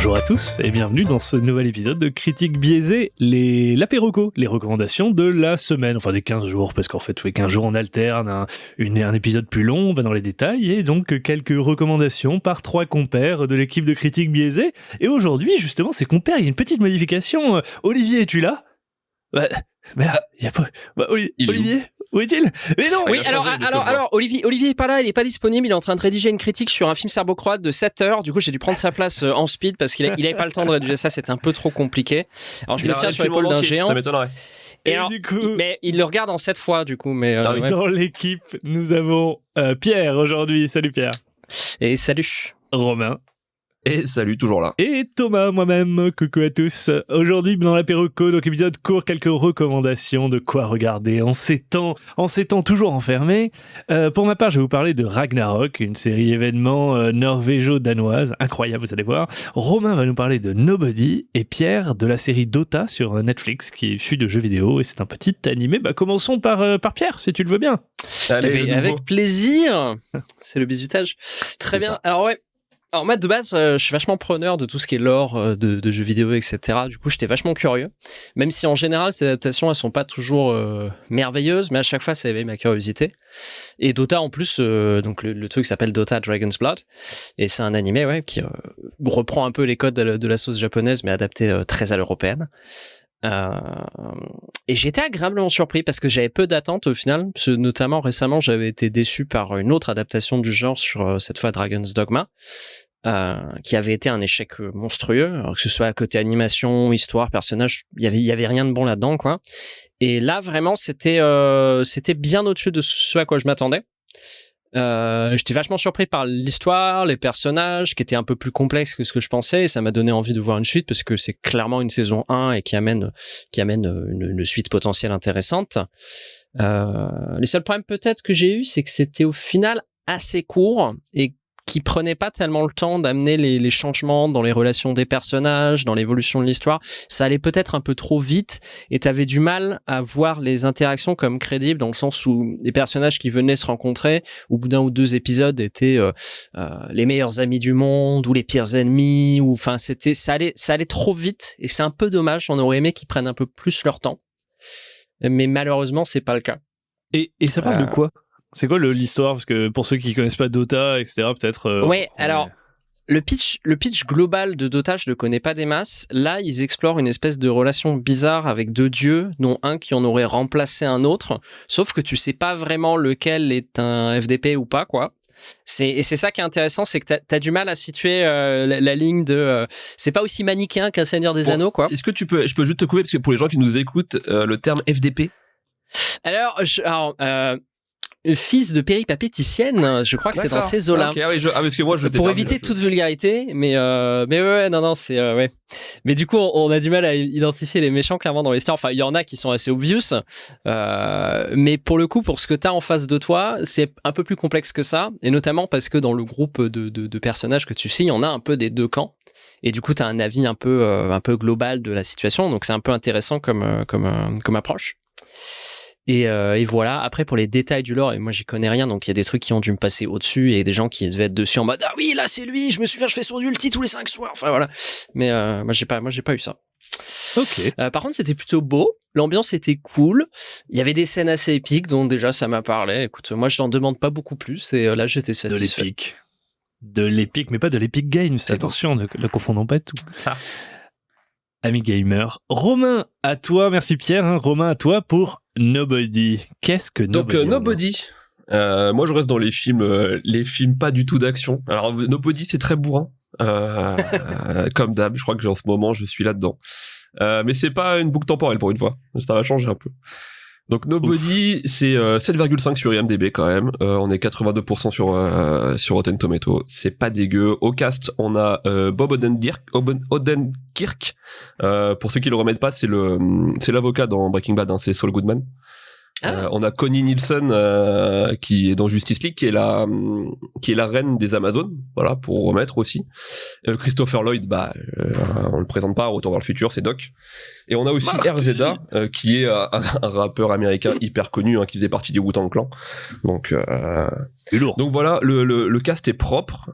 Bonjour à tous et bienvenue dans ce nouvel épisode de Critique biaisée, l'apéroco, les recommandations de la semaine, enfin des 15 jours, parce qu'en fait tous les 15 jours on alterne un épisode plus long, on va dans les détails, et donc quelques recommandations par 3 compères de l'équipe de Critique biaisée. Et aujourd'hui justement ces compères, il y a une petite modification. Olivier, es-tu là? Il y a pas... Olivier, où est-il? Mais non. Oui, alors Olivier est pas là, il est pas disponible, il est en train de rédiger une critique sur un film serbo-croate de 7 heures. Du coup, j'ai dû prendre sa place en speed parce qu'il avait pas le temps de rédiger ça, c'était un peu trop compliqué. Alors je me tiens sur l'épaule d'un géant. Ça m'étonnerait. Et alors, du coup... mais il le regarde en 7 fois du coup. Mais dans l'équipe, nous avons Pierre aujourd'hui. Salut Pierre. Et salut. Romain. Et salut, toujours là. Et Thomas, moi-même, coucou à tous. Aujourd'hui, dans l'apéroco, donc épisode court, quelques recommandations de quoi regarder en ces temps toujours enfermés. Pour ma part, je vais vous parler de Ragnarok, une série événement norvégo-danoise, incroyable, vous allez voir. Romain va nous parler de Nobody, et Pierre de la série Dota sur Netflix, qui est issue de jeux vidéo, et c'est un petit animé. Commençons par Pierre, si tu le veux bien. Allez, avec plaisir. C'est le bisutage. Très bien. Ça. Alors moi de base, je suis vachement preneur de tout ce qui est lore de jeux vidéo, etc. Du coup, j'étais vachement curieux. Même si en général, ces adaptations, elles sont pas toujours merveilleuses, mais à chaque fois, ça éveille ma curiosité. Et Dota, en plus, donc le truc s'appelle Dota Dragon's Blood, et c'est un animé qui reprend un peu les codes de la sauce japonaise, mais adapté très à l'européenne. Et j'étais agréablement surpris parce que j'avais peu d'attentes au final, parce que notamment récemment j'avais été déçu par une autre adaptation du genre sur cette fois Dragon's Dogma, qui avait été un échec monstrueux, alors que ce soit à côté animation, histoire, personnage, il y avait rien de bon là-dedans quoi. Et là vraiment c'était bien au-dessus de ce à quoi je m'attendais. J'étais vachement surpris par l'histoire, les personnages qui étaient un peu plus complexes que ce que je pensais, et ça m'a donné envie de voir une suite parce que c'est clairement une saison 1 et qui amène une suite potentielle intéressante. Les seuls problèmes peut-être que j'ai eu, c'est que c'était au final assez court et qui prenait pas tellement le temps d'amener les changements dans les relations des personnages, dans l'évolution de l'histoire. Ça allait peut-être un peu trop vite et t'avais du mal à voir les interactions comme crédibles dans le sens où les personnages qui venaient se rencontrer au bout d'un ou deux épisodes étaient les meilleurs amis du monde ou les pires ennemis, ou enfin ça allait trop vite et c'est un peu dommage. On aurait aimé qu'ils prennent un peu plus leur temps, mais malheureusement c'est pas le cas. Et ça parle de quoi? C'est quoi l'histoire? Parce que pour ceux qui connaissent pas Dota, etc., peut-être... alors, le pitch global de Dota, je le connais pas des masses. Là, ils explorent une espèce de relation bizarre avec deux dieux, dont un qui en aurait remplacé un autre, sauf que tu sais pas vraiment lequel est un FDP ou pas, quoi. Et c'est ça qui est intéressant, c'est que t'as du mal à situer la ligne de... c'est pas aussi manichéen qu'un Seigneur des Anneaux, quoi. Est-ce que je peux juste te couper, parce que pour les gens qui nous écoutent, le terme FDP... Fils de péripapéticienne, je crois que c'est dans ces eaux-là. Okay, parce que moi, pour éviter toute vulgarité, mais non, c'est ouais. Mais du coup, on a du mal à identifier les méchants clairement dans l'histoire. Enfin, il y en a qui sont assez obvious, mais pour le coup, pour ce que t'as en face de toi, c'est un peu plus complexe que ça, et notamment parce que dans le groupe de personnages que tu suis, il y en a un peu des deux camps. Et du coup, t'as un avis un peu global de la situation, donc c'est un peu intéressant comme approche. Et voilà. Après, pour les détails du lore, et moi j'y connais rien, donc il y a des trucs qui ont dû me passer au-dessus et des gens qui devaient être dessus en mode ah oui là c'est lui, je me souviens, je fais son ulti tous les 5 soirs. Enfin voilà. Mais moi j'ai pas eu ça. Ok. Par contre, c'était plutôt beau. L'ambiance était cool. Il y avait des scènes assez épiques, donc déjà ça m'a parlé. Écoute, moi je n'en demande pas beaucoup plus et là j'étais satisfait. De l'épique, mais pas de l'Epic Games. Attention, ne confondons pas tout. Ami gamer, Romain, à toi, merci Pierre, Romain, à toi pour Nobody. Qu'est-ce que Nobody? Donc Nobody, moi je reste dans les films pas du tout d'action. Alors Nobody c'est très bourrin, comme d'hab, je crois que en ce moment je suis là-dedans. Mais c'est pas une boucle temporelle pour une fois, ça va changer un peu. Donc Nobody, c'est 7,5 sur IMDb quand même. On est 82% sur Rotten Tomato. C'est pas dégueu. Au cast, on a Bob Odenkirk. Pour ceux qui le remettent pas, c'est l'avocat dans Breaking Bad. C'est Saul Goodman. On a Connie Nielsen qui est dans Justice League, qui est la reine des Amazones, voilà, pour remettre aussi. Christopher Lloyd, on le présente pas, Retour vers le futur, c'est Doc. Et on a aussi RZA, qui est un rappeur américain hyper connu, qui faisait partie du Wu-Tang Clan. Donc c'est lourd. Donc voilà, le cast est propre.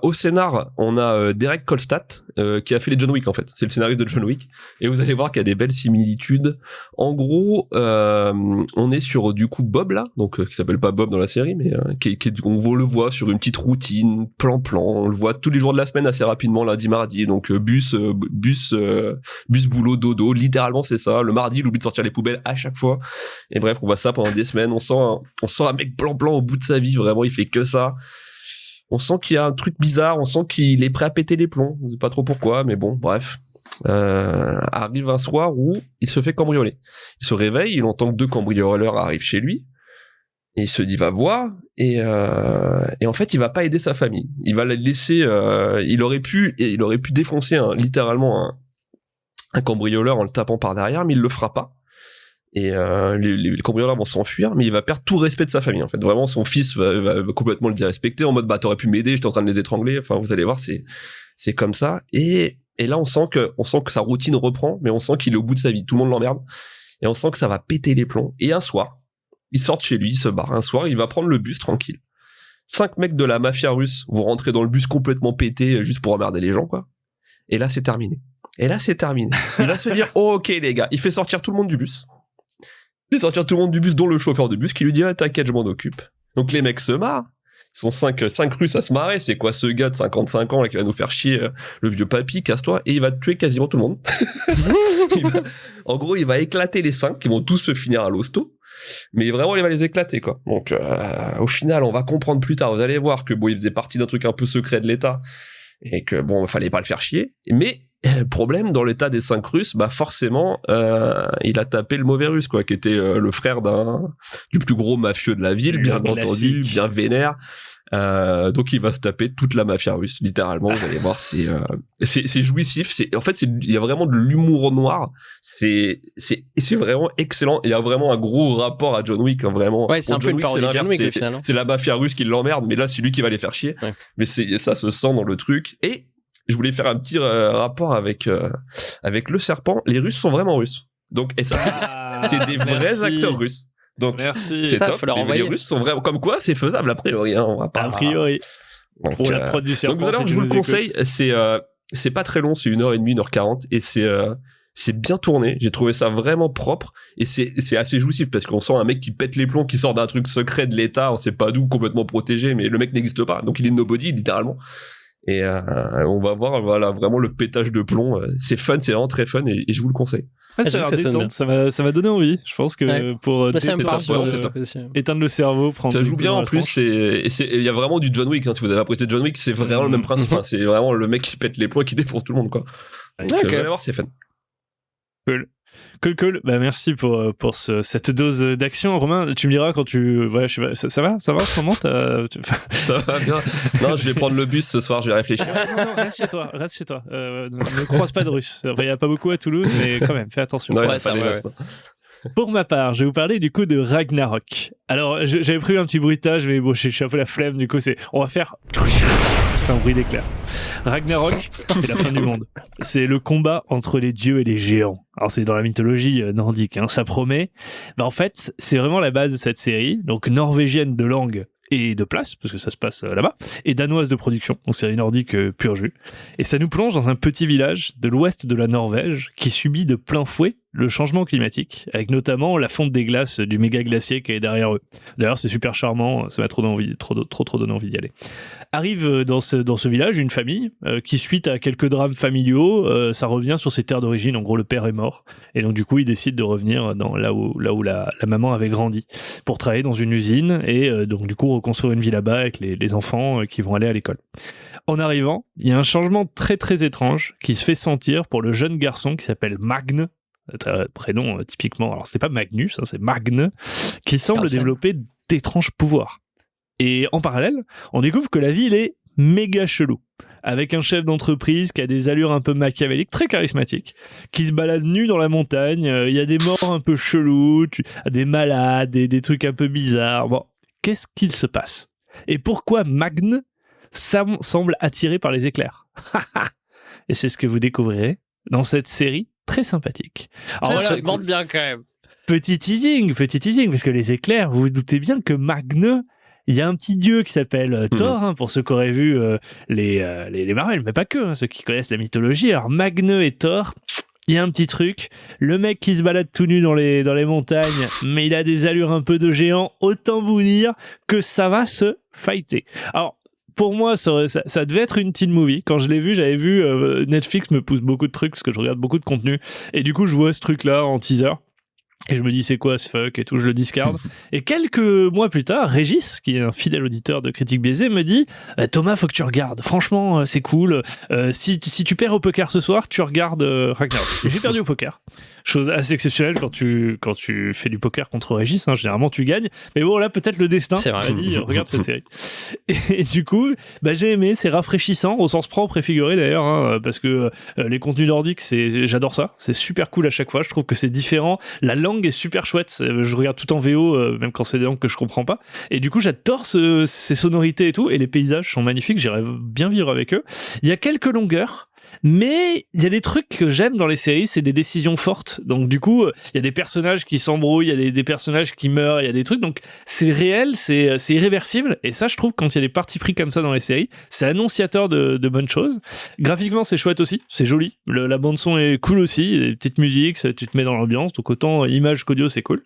Au scénar, on a Derek Kolstad, qui a fait les John Wick en fait. C'est le scénariste de John Wick. Et vous allez voir qu'il y a des belles similitudes. En gros, on est sur du coup Bob là, donc qui s'appelle pas Bob dans la série, mais on le voit sur une petite routine, plan. On le voit tous les jours de la semaine assez rapidement, lundi, mardi. Donc bus, boulot, dodo. Littéralement c'est ça. Le mardi, il oublie de sortir les poubelles à chaque fois. Et bref, on voit ça pendant des semaines. On sent un mec plan au bout de sa vie. Vraiment, il fait que ça. On sent qu'il y a un truc bizarre, on sent qu'il est prêt à péter les plombs. On sait pas trop pourquoi, mais bon, bref. Arrive un soir où il se fait cambrioler. Il se réveille, il entend que 2 cambrioleurs arrivent chez lui. Et il se dit, va voir. Et en fait, il va pas aider sa famille. Il va la laisser, il aurait pu défoncer littéralement un cambrioleur en le tapant par derrière, mais il le fera pas. Et les cambrioleurs vont s'enfuir, mais il va perdre tout respect de sa famille en fait. Vraiment, son fils va complètement le disrespecter en mode bah t'aurais pu m'aider, j'étais en train de les étrangler. Enfin, vous allez voir, c'est comme ça. Et là, on sent que sa routine reprend, mais on sent qu'il est au bout de sa vie. Tout le monde l'emmerde, et on sent que ça va péter les plombs. Et un soir, il sort de chez lui, il se barre. Un soir, il va prendre le bus tranquille. 5 mecs de la mafia russe vont rentrer dans le bus complètement pété juste pour emmerder les gens quoi. Et là, c'est terminé. Il va se dire oh, ok les gars, il fait sortir tout le monde du bus. Il fait sortir tout le monde du bus, dont le chauffeur de bus, qui lui dit ah, t'inquiète, je m'en occupe. Donc les mecs se marrent. Ils sont 5 Russes à se marrer. C'est quoi ce gars de 55 ans là qui va nous faire chier, le vieux papy, casse-toi. Et il va tuer quasiment tout le monde. En gros, il va éclater les 5 qui vont tous se finir à l'hosto. Mais vraiment, il va les éclater, quoi. Donc, au final, on va comprendre plus tard. Vous allez voir que bon, il faisait partie d'un truc un peu secret de l'État. Et que bon, fallait pas le faire chier. Mais problème, dans l'état des 5 Russes, bah forcément, il a tapé le mauvais Russe, quoi, qui était le frère du plus gros mafieux de la ville, bien entendu, bien vénère. Donc il va se taper toute la mafia russe, littéralement. Vous allez voir, c'est jouissif. Il y a vraiment de l'humour noir. C'est vraiment excellent. Il y a vraiment un gros rapport à John Wick, hein, vraiment. Ouais, c'est un peu une parodie de John Wick, finalement. C'est la mafia russe qui l'emmerde, mais là, c'est lui qui va les faire chier. Ouais. Mais ça se sent dans le truc. Et je voulais faire un petit rapport avec le serpent. Les Russes sont vraiment russes. Donc, et ça, c'est des vrais acteurs russes. Donc, c'est ça, top. Les Russes sont vraiment, comme quoi, c'est faisable a priori. Hein, on va pas. A priori. Donc, pour la prod du serpent. Donc, alors, je vous le conseille. C'est pas très long, c'est 1h30, 1h40, et c'est bien tourné. J'ai trouvé ça vraiment propre, et c'est assez jouissif parce qu'on sent un mec qui pète les plombs, qui sort d'un truc secret de l'État, on sait pas d'où, complètement protégé, mais le mec n'existe pas, donc il est nobody littéralement. Et on va voir, voilà, vraiment le pétage de plomb. C'est fun, c'est vraiment très fun, et je vous le conseille. Ça a l'air détente, ça m'a donné envie. Je pense que pour éteindre le cerveau, prendre ça joue bien en plus. Il y a vraiment du John Wick. Hein, si vous avez apprécié John Wick, c'est vraiment le même principe. Hein, c'est vraiment le mec qui pète les plombs et qui défonce tout le monde, quoi. Donc, vous allez voir, c'est fun. Cool. Bah, merci pour cette dose d'action. Romain, tu me diras quand je sais pas, ça va en ce moment Ça va bien. Non, je vais prendre le bus ce soir, je vais réfléchir. Non, reste chez toi. Ne croise pas de Russes. Il n'y a pas beaucoup à Toulouse, mais quand même, fais attention. Ouais, ça va. Pour ma part, je vais vous parler du coup de Ragnarok. Alors, j'avais prévu un petit bruitage, mais bon, j'ai un peu la flemme, du coup, on va faire... C'est un bruit d'éclair. Ragnarok, c'est la fin du monde. C'est le combat entre les dieux et les géants. Alors, c'est dans la mythologie nordique, hein, ça promet. Bah, en fait, c'est vraiment la base de cette série, donc norvégienne de langue et de place, parce que ça se passe là-bas, et danoise de production, donc série nordique pur jus. Et ça nous plonge dans un petit village de l'ouest de la Norvège qui subit de plein fouet le changement climatique, avec notamment la fonte des glaces du méga glacier qui est derrière eux. D'ailleurs, c'est super charmant, ça m'a trop donné envie d'y aller. Arrive dans ce village une famille qui, suite à quelques drames familiaux, ça revient sur ses terres d'origine. En gros, le père est mort, et donc du coup, il décide de revenir là où la maman avait grandi pour travailler dans une usine, et donc du coup reconstruire une vie là-bas avec les enfants qui vont aller à l'école. En arrivant, il y a un changement très très étrange qui se fait sentir pour le jeune garçon qui s'appelle Magne. Prénom typiquement, alors c'est pas Magnus, hein, c'est Magne, qui semble développer d'étranges pouvoirs. Et en parallèle, on découvre que la ville est méga chelou, avec un chef d'entreprise qui a des allures un peu machiavéliques, très charismatique, qui se balade nu dans la montagne. Il y a des morts un peu chelous, des malades, des trucs un peu bizarres. Bon, qu'est-ce qu'il se passe? Et pourquoi Magne semble attiré par les éclairs? Et c'est ce que vous découvrirez dans cette série très sympathique. Alors ça demande bien quand même. Petit teasing, parce que les éclairs, vous vous doutez bien que Magne, Il y a un petit dieu qui s'appelle Thor, hein, pour ceux qui auraient vu les Marvel, mais pas que, hein, ceux qui connaissent la mythologie. Alors Magne et Thor, il y a un petit truc. Le mec qui se balade tout nu dans les montagnes, mais il a des allures un peu de géant. Autant vous dire que ça va se fighter. Alors, pour moi, ça devait être une teen movie. Quand je l'ai vu, j'avais vu Netflix me pousse beaucoup de trucs parce que je regarde beaucoup de contenu. Et du coup, je vois ce truc-là en teaser. Et je me dis, c'est quoi ce fuck et tout, je le discarde. Et quelques mois plus tard, Régis, qui est un fidèle auditeur de Critique Biaisée, me dit Thomas, faut que tu regardes. Franchement, c'est cool. Si tu perds au poker ce soir, tu regardes Ragnarok. Et j'ai perdu au poker. Chose assez exceptionnelle quand tu fais du poker contre Régis. Hein, généralement, tu gagnes. Mais bon, là, peut-être le destin. C'est vrai. Dit, regarde cette série. Et du coup, j'ai aimé. C'est rafraîchissant, au sens propre et figuré d'ailleurs, hein, parce que les contenus nordiques, j'adore ça. C'est super cool à chaque fois. Je trouve que c'est différent. La langue est super chouette. Je regarde tout en VO, même quand c'est des langues que je comprends pas. Et du coup, j'adore ces sonorités et tout. Et les paysages sont magnifiques. J'irais bien vivre avec eux. Il y a quelques longueurs. Mais il y a des trucs que j'aime dans les séries, c'est des décisions fortes. Donc du coup, il y a des personnages qui s'embrouillent, il y a des personnages qui meurent, il y a des trucs. Donc c'est réel, c'est irréversible. Et ça, je trouve, quand il y a des partis pris comme ça dans les séries, c'est annonciateur de bonnes choses. Graphiquement, c'est chouette aussi, c'est joli. La bande son est cool aussi, il y a des petites musiques, tu te mets dans l'ambiance. Donc autant image qu'audio, c'est cool.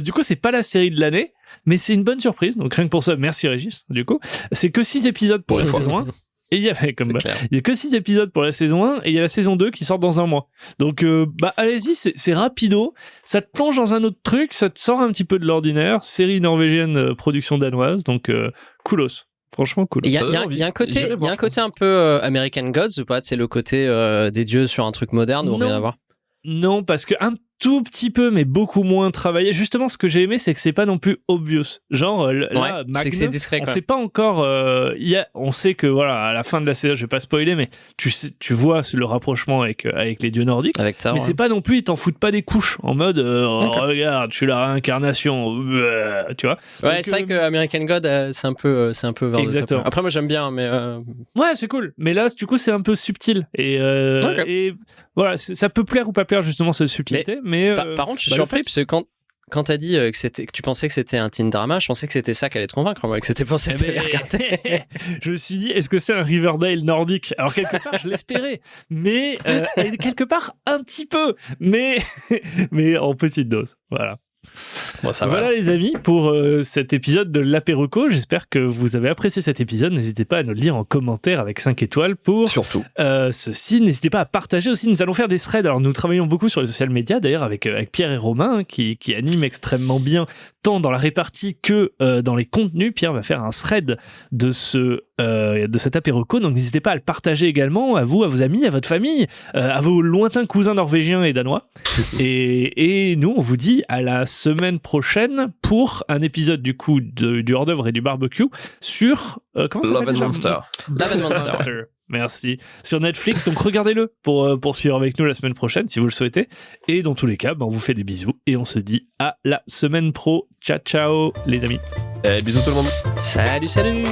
Du coup, c'est pas la série de l'année, mais c'est une bonne surprise. Donc rien que pour ça, merci Régis. Du coup, c'est que 6 épisodes pour la saison 1. Et il y a que 6 épisodes pour la saison 1 et il y a la saison 2 qui sort dans un mois. Donc allez-y, c'est rapido, ça te plonge dans un autre truc, ça te sort un petit peu de l'ordinaire, série norvégienne, production danoise, donc coolos. Franchement cool. Il y a un côté un peu American Gods ou pas? C'est le côté des dieux sur un truc moderne ou rien à voir? Non, parce que un tout petit peu, mais beaucoup moins travaillé. Justement, ce que j'ai aimé, c'est que c'est pas non plus obvious. Genre, là, Magne, c'est discret, on sait pas encore... on sait que, voilà, à la fin de la saison, je vais pas spoiler, mais tu vois le rapprochement avec les dieux nordiques. Avec Thor, mais c'est pas non plus, ils t'en foutent pas des couches, en mode, regarde, je suis la réincarnation, tu vois. Ouais, donc, c'est vrai que American God, c'est un peu vers exactement. le top. Après, moi, j'aime bien, mais... Ouais, c'est cool. Mais là, du coup, c'est un peu subtil. Et voilà, ça peut plaire ou pas plaire, justement, cette subtilité. Mais par contre, je suis surpris, parce que quand t'as dit que tu pensais que c'était un teen drama, je pensais que c'était ça qui allait te convaincre, moi, que c'était pour cette Je me suis dit, est-ce que c'est un Riverdale nordique? Alors, quelque part, je l'espérais. Mais, quelque part, un petit peu. Mais en petite dose. Voilà. Bon, voilà les amis pour cet épisode de l'Apéroco. J'espère que vous avez apprécié cet épisode. N'hésitez pas à nous le dire en commentaire avec 5 étoiles pour surtout ceci. N'hésitez pas à partager aussi. Nous allons faire des threads. Alors nous travaillons beaucoup sur les social media d'ailleurs avec Pierre et Romain qui animent extrêmement bien tant dans la répartie que dans les contenus. Pierre va faire un thread de cet Apéroco. Donc n'hésitez pas à le partager également à vous, à vos amis, à votre famille, à vos lointains cousins norvégiens et danois. et nous on vous dit à la semaine prochaine pour un épisode du coup du hors-d'œuvre et du barbecue sur comment ça s'appelle Love and Monster. Love and Monster. Merci. Sur Netflix, donc regardez-le pour suivre avec nous la semaine prochaine si vous le souhaitez. Et dans tous les cas, on vous fait des bisous et on se dit à la semaine pro. Ciao ciao les amis. Bisous tout le monde. Salut.